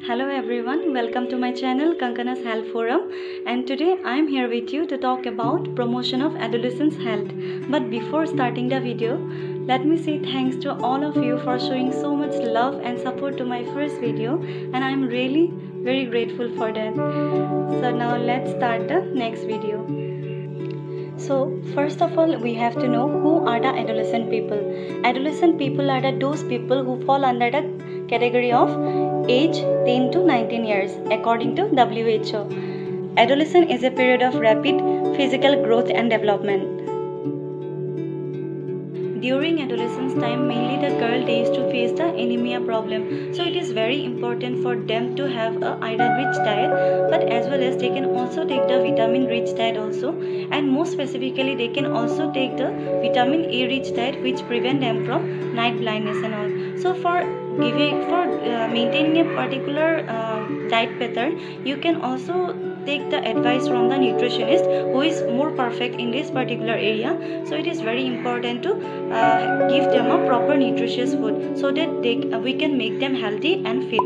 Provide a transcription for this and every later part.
Hello everyone, welcome to my channel Kankana's Health Forum, and today I am here with you to talk about promotion of adolescents' health. But before starting the video, let me say thanks to all of you for showing so much love and support to my first video, and I am really very grateful for that. So now let's start the next video. So first of all, we have to know who are the adolescent people. Adolescent people are those people who fall under the category of age 10 to 19 years according to WHO. Adolescence is a period of rapid physical growth and development. During adolescence time, mainly the girl they used to face the anemia problem. So it is very important for them to have a iron rich diet, but as well as they can also take the vitamin rich diet also, and more specifically they can also take the vitamin A rich diet which prevent them from night blindness and all. So for maintaining a particular diet pattern, you can also take the advice from the nutritionist who is more perfect in this particular area. So it is very important to give them a proper nutritious food so that we can make them healthy and fit.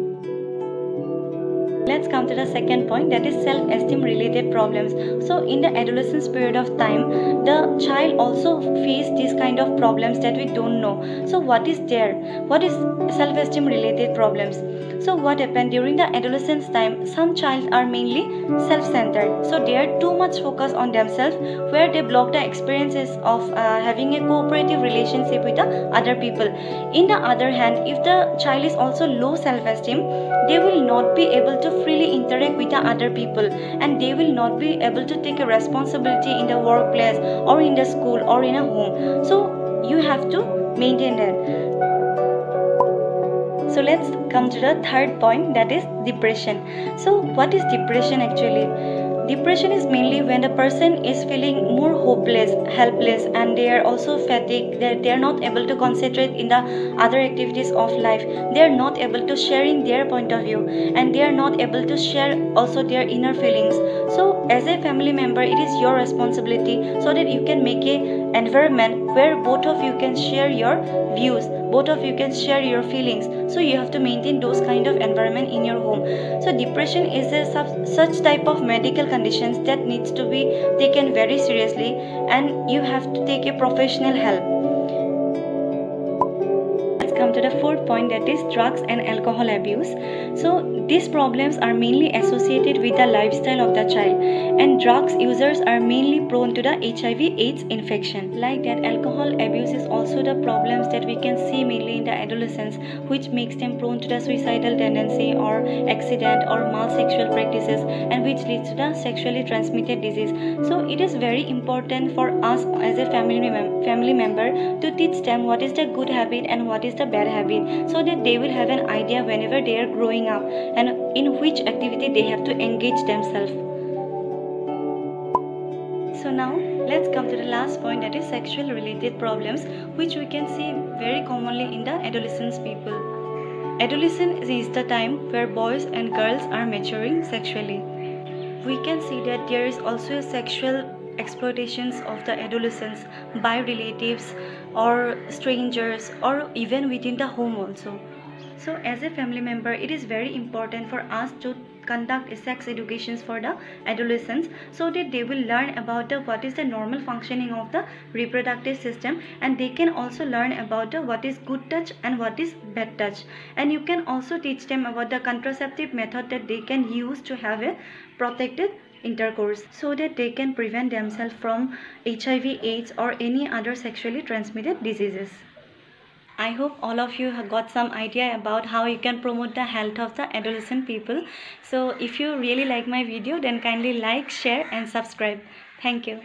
Let's come to the second point, that is self-esteem related problems. So in the adolescence period of time, the child also face these kind of problems that we don't know. So what is there? What is self-esteem related problems? So what happened during the adolescence time, some child are mainly self-centered. So they are too much focused on themselves, where they block the experiences of having a cooperative relationship with the other people. In the other hand, if the child is also low self-esteem, they will not be able to freely interact with the other people, and they will not be able to take a responsibility in the workplace or in the school or in a home. So you have to maintain that. So let's come to the third point, that is depression. So what is depression actually? Depression is mainly when the person is feeling more hopeless, helpless, and they are also fatigued. They are not able to concentrate in the other activities of life. They are not able to share in their point of view, and they are not able to share also their inner feelings. So as a family member, it is your responsibility so that you can make an environment where both of you can share your views, both of you can share your feelings. So you have to maintain those kind of environment in your home. So depression is such type of medical conditions that needs to be taken very seriously, and you have to take a professional help. Let's come to the fourth point, that is drugs and alcohol abuse. So these problems are mainly associated with the lifestyle of the child, and drugs users are mainly prone to the HIV/AIDS infection. Like that, alcohol abuse is also the problems that we can see mainly in the adolescents, which makes them prone to the suicidal tendency or accident or malsexual practices, and which leads to the sexually transmitted disease. So it is very important for us as a family member to teach them what is the good habit and what is the bad habit, so that they will have an idea whenever they are growing up and in which activity they have to engage themselves. So now let's come to the last point, that is sexual related problems, which we can see very commonly in the adolescence people. Adolescence is the time where boys and girls are maturing sexually. We can see that there is also a sexual exploitations of the adolescents by relatives or strangers or even within the home also. So as a family member, it is very important for us to conduct a sex educations for the adolescents, so that they will learn about what is the normal functioning of the reproductive system, and they can also learn about what is good touch and what is bad touch. And you can also teach them about the contraceptive method that they can use to have a protected intercourse, so that they can prevent themselves from HIV/AIDS or any other sexually transmitted diseases. I hope all of you have got some idea about how you can promote the health of the adolescent people. So if you really like my video, then kindly like, share and subscribe. Thank you.